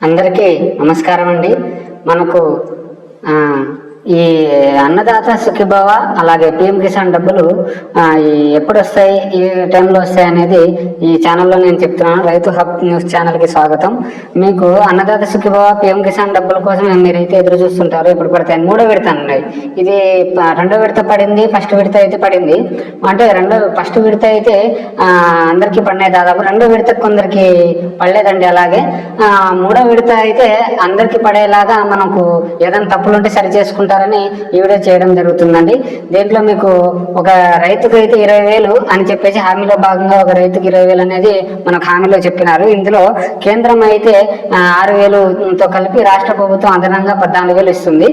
అందరికీ నమస్కారం అండి. మనకు ఈ అన్నదాత సుఖీభవ అలాగే పిఎం కిసాన్ డబ్బులు ఎప్పుడు వస్తాయి, ఈ టైంలో వస్తాయి అనేది ఈ ఛానల్లో నేను చెప్తున్నాను. రైతు హబ్ న్యూస్ ఛానల్కి స్వాగతం. మీకు అన్నదాత సుఖీభవ పిఎం కిసాన్ డబ్బుల కోసం మీరైతే ఎదురు చూస్తుంటారు. ఇప్పుడు పడతాయి. మూడో విడత అండి ఇది. రెండో విడత పడింది, ఫస్ట్ విడత అయితే పడింది. అంటే ఫస్ట్ విడత అయితే అందరికీ పడినాయి దాదాపు. రెండో విడత కొందరికి పడలేదండి. అలాగే మూడో విడత అయితే అందరికీ పడేలాగా మనకు ఏదైనా తప్పులు ఉంటే సరి చేసుకుంటారని ఈ వీడియో చేయడం జరుగుతుందండి. దీంట్లో మీకు ఒక రైతుకు అయితే 20,000 అని చెప్పేసి హామీలో భాగంగా ఒక రైతుకి 20,000 అనేది మనకు హామీలో చెప్పినారు. ఇందులో కేంద్రం అయితే 6,000తో కలిపి రాష్ట్ర ప్రభుత్వం అదనంగా 14,000 ఇస్తుంది.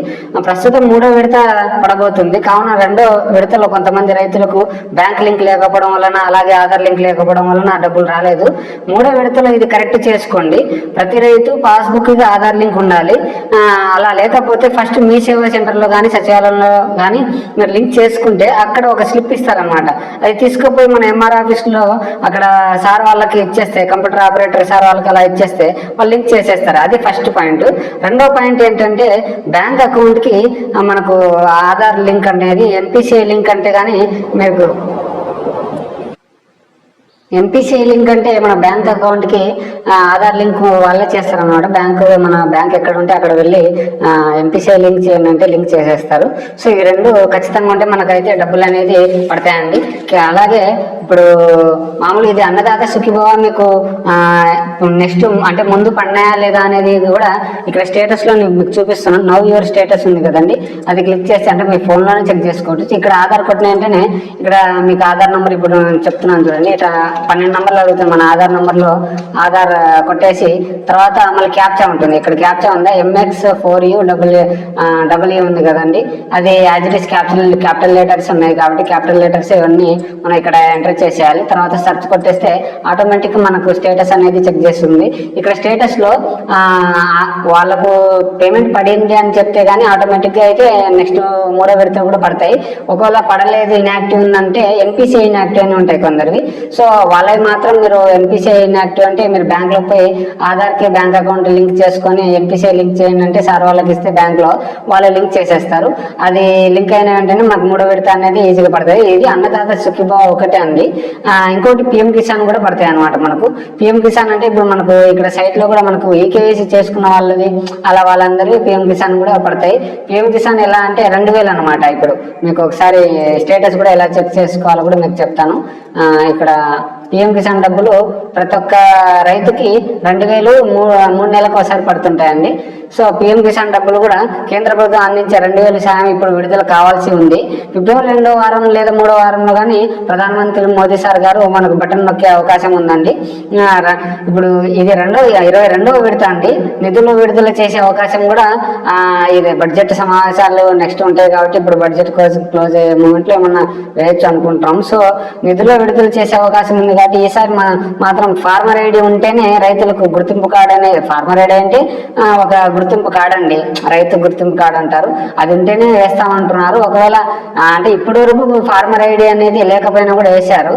ప్రస్తుతం మూడో విడత పడబోతుంది. కావున రెండో విడతలో కొంతమంది రైతులకు బ్యాంక్ లింక్ లేకపోవడం వలన, అలాగే ఆధార్ లింక్ లేకపోవడం వలన డబ్బులు రాలేదు. మూడో విడతలో ఇది కరెక్ట్ చేసుకోండి. ప్రతి రైతు పాస్బుక్ కి ఆధార్ లింక్ ఉండాలి. అలా లేకపోతే ఫస్ట్ మీ సేవా సెంటర్లో కానీ సచివాలయంలో కానీ మీరు లింక్ చేసుకుంటే అక్కడ ఒక స్లిప్ ఇస్తారనమాట. అది తీసుకుపోయి మన ఎంఆర్ ఆఫీస్లో అక్కడ సార్ వాళ్ళకి ఇచ్చేస్తే, కంప్యూటర్ ఆపరేటర్ సార్ వాళ్ళకి అలా ఇచ్చేస్తే వాళ్ళు లింక్ చేసేస్తారు. అది ఫస్ట్ పాయింట్. రెండో పాయింట్ ఏంటంటే బ్యాంక్ అకౌంట్కి మనకు ఆధార్ లింక్ అనేది ఎన్పిసిఐ లింక్ అంటే కానీ మీకు ఎంపీసీ లింక్ అంటే మన బ్యాంక్ అకౌంట్కి ఆధార్ లింక్ వాళ్ళే చేస్తారనమాట. మన బ్యాంక్ ఎక్కడ ఉంటే అక్కడ వెళ్ళి ఎంపీసీ లింక్ చేయండి అంటే లింక్ చేసేస్తారు. సో ఈ రెండు ఖచ్చితంగా ఉంటే మనకైతే డబ్బులు అనేది పడతాయండి. అలాగే ఇప్పుడు మామూలుగా ఇది అన్నదాత సుఖీభవ మీకు నెక్స్ట్ అంటే ముందు పడినాయా లేదా అనేది కూడా ఇక్కడ స్టేటస్లో మీకు చూపిస్తున్నాను. నవ్ యువర్ స్టేటస్ ఉంది కదండి, అది క్లిక్ చేస్తే అంటే మీ ఫోన్లోనే చెక్ చేసుకోవచ్చు. ఇక్కడ ఆధార్ కొట్టిన వెంటనే ఇక్కడ మీకు ఆధార్ నెంబర్ ఇప్పుడు నేను చెప్తున్నాను చూడండి. ఇట్లా 12 నెంబర్లు అడుగుతుంది. మన ఆధార్ నెంబర్లో ఆధార్ కొట్టేసి తర్వాత మళ్ళీ క్యాప్చా ఉంటుంది. ఇక్కడ క్యాప్చా ఉందా, MX4U ఉంది కదండి, అది as it is capital letters ఉన్నాయి కాబట్టి క్యాపిటల్ లెటర్స్ ఇవన్నీ మనం ఇక్కడ ఎంటర్ చేసేయాలి. తర్వాత సెర్చ్ కొట్టేస్తే ఆటోమేటిక్ మనకు స్టేటస్ అనేది చెక్ చేస్తుంది. ఇక్కడ స్టేటస్ లో వాళ్ళకు పేమెంట్ పడింది అని చెప్తే గానీ ఆటోమేటిక్ గా అయితే నెక్స్ట్ మూడో విడత కూడా పడతాయి. ఒకవేళ పడలేదు, ఇన్యాక్టివ్ ఉందంటే ఎన్పిసిఐ ఇన్యాక్టివ్ అని ఉంటాయి కొందరివి. సో వాళ్ళవి మాత్రం మీరు ఎన్పిసిఐ ఇన్యాక్టివ్ అంటే మీరు బ్యాంక్ లో పోయి ఆధార్ కి బ్యాంక్ అకౌంట్ లింక్ చేసుకొని ఎన్పిసిఐ లింక్ చేయండి అంటే సార్ వాళ్ళకి ఇస్తే బ్యాంక్ లో వాళ్ళు లింక్ చేసేస్తారు. అది లింక్ అయిన వెంటనే మాకు మూడో విడత అనేది ఈజీగా పడుతుంది. ఇది అన్నదాత సుఖీభవ ఒకటే అండి. ఇంకోటి పిఎం కిసాన్ కూడా పడతాయి అనమాట. మనకు పిఎం కిసాన్ అంటే ఇప్పుడు మనకు ఇక్కడ సైట్ లో కూడా మనకు ఈకేవైసీ చేసుకున్న వాళ్ళది అలా వాళ్ళందరూ పిఎం కిసాన్ కూడా పడతాయి. పిఎం కిసాన్ ఎలా అంటే 2,000 అనమాట. ఇప్పుడు మీకు ఒకసారి స్టేటస్ కూడా ఎలా చెక్ చేసుకోవాలో కూడా మీకు చెప్తాను. ఇక్కడ పిఎం కిసాన్ డబ్బులు ప్రతి ఒక్క రైతుకి 2,000 3 నెలలకు ఒకసారి పడుతుంటాయండి. సో పిఎం కిసాన్ డబ్బులు కూడా కేంద్ర ప్రభుత్వం అందించే 2,000 సాయం ఇప్పుడు విడుదల కావాల్సి ఉంది. ఫిబ్రవరి 2వ వారం లేదా 3వ వారంలో కానీ ప్రధానమంత్రి మోదీ సార్ గారు మనకు బటన్ నొక్కే అవకాశం ఉందండి. ఇప్పుడు ఇది 22వ విడత అండి. నిధులు విడుదల చేసే అవకాశం కూడా ఇది బడ్జెట్ సమావేశాలు నెక్స్ట్ ఉంటాయి కాబట్టి ఇప్పుడు బడ్జెట్ క్లోజ్ అయ్యే మూమెంట్లో ఏమన్నా వేయచ్చు అనుకుంటాం. సో నిధులు విడుదల చేసే అవకాశం ఉంది కాబట్టి ఈసారి మాత్రం ఫార్మర్ ఐడి ఉంటేనే రైతులకు గుర్తింపు కార్డు అనేది, ఫార్మర్ ఐడి అంటే ఒక గుర్తింపు కార్డు అండి, రైతు గుర్తింపు కార్డు అంటారు, అది ఉంటేనే వేస్తామంటున్నారు. ఒకవేళ అంటే ఇప్పటి వరకు ఫార్మర్ ఐడి అనేది లేకపోయినా కూడా వేశారు.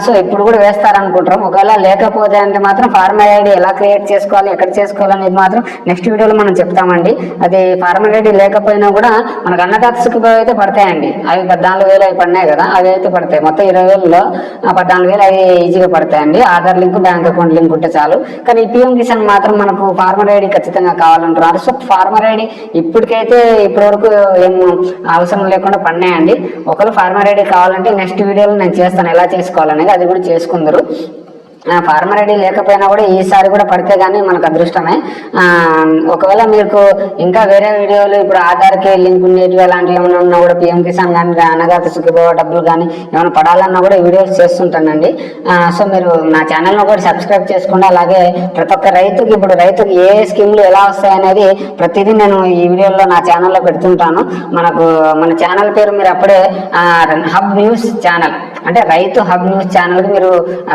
సో ఇప్పుడు కూడా వేస్తారనుకుంటాం. ఒకవేళ లేకపోతే అంటే మాత్రం ఫార్మర్ ఐడి ఎలా క్రియేట్ చేసుకోవాలి, ఎక్కడ చేసుకోవాలి అనేది మాత్రం నెక్స్ట్ వీడియోలో మనం చెప్తామండి. అది ఫార్మర్ ఐడి లేకపోయినా కూడా మనకు అన్నదాత సుఖీభవ అయితే పడతాయండి. అవి 14,000 అవి పడినాయి కదా, అవి అయితే పడతాయి. మొత్తం 20,000లో 14,000 అవి ఈజీగా పడతాయండి. Aadhaar link bank account link ఉంటే చాలు. కానీ ఈ పిఎం కిసాన్ మాత్రం మనకు ఫార్మర్ ఐడి ఖచ్చితంగా కావాలంటున్నారు. సో ఫార్మర్ ఐడి ఇప్పటికైతే ఇప్పటి వరకు ఏం అవసరం లేకుండా పడినాయండి. ఒకవేళ ఫార్మర్ ఐడి కావాలంటే నెక్స్ట్ వీడియోలో నేను చేస్తాను ఎలా చేసుకోవాలనేది, అది కూడా చేసుకుందరు. ఫార్మర్ ఐడి లేకపోయినా కూడా ఈసారి కూడా పడితే కానీ మనకు అదృష్టమే. ఒకవేళ మీకు ఇంకా వేరే వీడియోలు ఇప్పుడు ఆధార్కి లింక్ ఉండేటివి అలాంటివి ఏమైనా ఉన్నా కూడా పిఎం కిసాన్ కానీ అన్నదాత సుఖీభవ డబ్బులు కానీ ఏమైనా పడాలన్నా కూడా ఈ వీడియోస్ చేస్తుంటానండి. సో మీరు నా ఛానల్ను కూడా సబ్స్క్రైబ్ చేసుకోండి. అలాగే ప్రతి ఒక్క రైతుకి ఏ స్కీమ్లు ఎలా వస్తాయనేది ప్రతిదీ నేను ఈ వీడియోలో నా ఛానల్లో పెడుతుంటాను. మన ఛానల్ పేరు మీరు అప్పుడే హబ్ న్యూస్ ఛానల్ అంటే రైతు హబ్ న్యూస్ ఛానల్కి మీరు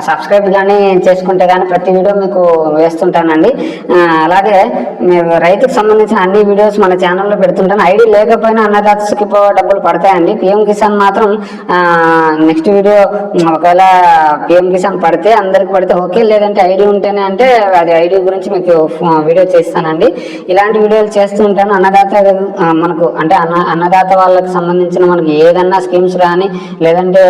సబ్స్క్రైబ్ కానీ చేసుకుంటే కానీ ప్రతి వీడియో మీకు వేస్తుంటానండి. అలాగే మీరు రైతుకు సంబంధించిన అన్ని వీడియోస్ మన ఛానల్లో పెడుతుంటాను. ఐడి లేకపోయినా అన్నదాత సుఖీభవ డబ్బులు పడతాయండి. పిఎం కిసాన్ మాత్రం నెక్స్ట్ వీడియో ఒకవేళ పిఎం కిసాన్ పడితే అందరికి పడితే ఓకే, లేదంటే ఐడి ఉంటేనే అంటే అది ఐడి గురించి మీకు వీడియో చేస్తానండి. ఇలాంటి వీడియోలు చేస్తూ ఉంటాను. అన్నదాత మనకు అంటే అన్నదాత వాళ్ళకి సంబంధించిన మనకి ఏదన్నా స్కీమ్స్ కానీ లేదంటే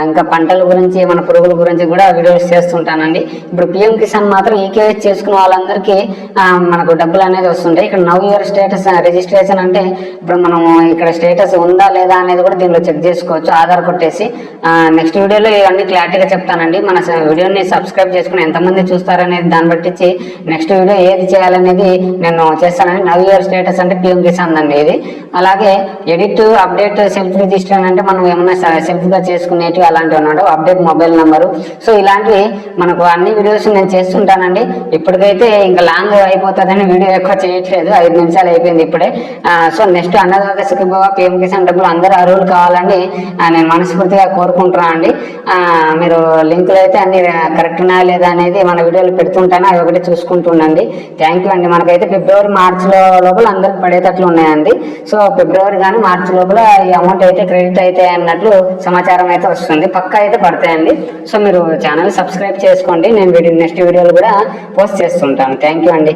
ఇంకా పంటల గురించి మన పురుగుల గురించి కూడా వీడియోస్ చేస్తుంటానండి. ఇప్పుడు పిఎం కిసాన్ మాత్రం ఈకేఎస్ చేసుకున్న వాళ్ళందరికీ మనకు డబ్బులు అనేది వస్తుంటాయి. ఇక్కడ నవ్ ఇయర్ స్టేటస్ రిజిస్ట్రేషన్ అంటే ఇప్పుడు మనము ఇక్కడ స్టేటస్ ఉందా లేదా అనేది కూడా దీనిలో చెక్ చేసుకోవచ్చు ఆధార్ కొట్టేసి. నెక్స్ట్ వీడియోలో ఇవన్నీ క్లారిటీగా చెప్తానండి. మన వీడియోని సబ్స్క్రైబ్ చేసుకుని ఎంతమంది చూస్తారనేది దాన్ని బట్టి నెక్స్ట్ వీడియో ఏది చేయాలనేది నేను చేస్తానండి. నవ్ ఇయర్ స్టేటస్ అంటే పిఎం కిసాన్ అండి ఇది. అలాగే ఎడిట్ అప్డేట్ సెల్ఫ్ రిజిస్టర్ అంటే మనం ఏమన్నా సెల్ఫ్గా చేసుకునేటివి అలాంటివి అన్నమాట. అప్డేట్ మొబైల్ నెంబరు, సో ఇలాంటివి మనకు అన్ని వీడియోస్ నేను చేస్తుంటానండి. ఇప్పటికైతే ఇంకా లాంగ్ అయిపోతుందని వీడియో ఎక్కువ చేయట్లేదు, 5 నిమిషాలు అయిపోయింది ఇప్పుడే. So next Annadata Sukhibhava PM Kisan డబ్బులు అందరూ అర్హులు కావాలని నేను మనస్ఫూర్తిగా కోరుకుంటున్నాను అండి. మీరు లింకులు అయితే అన్ని కరెక్ట్ ఉన్నాయా లేదా అనేది మన వీడియోలు పెడుతుంటాను, అవి ఒకటి చూసుకుంటుండండి. థ్యాంక్ యూ అండి. మనకైతే ఫిబ్రవరి మార్చి లోపల అందరికి పడేటట్లు ఉన్నాయండి. సో ఫిబ్రవరి కానీ మార్చి లోపల ఈ అమౌంట్ అయితే క్రెడిట్ అయితే అన్నట్లు సమాచారం అయితే వస్తుంది, పక్కా అయితే పడతాయండి. సో మీరు ఛానల్ సబ్స్క్రైబ్ చేసుకోండి, నేను నెక్స్ట్ వీడియోలు కూడా పోస్ట్ చేస్తుంటాను. థ్యాంక్ యూ అండి.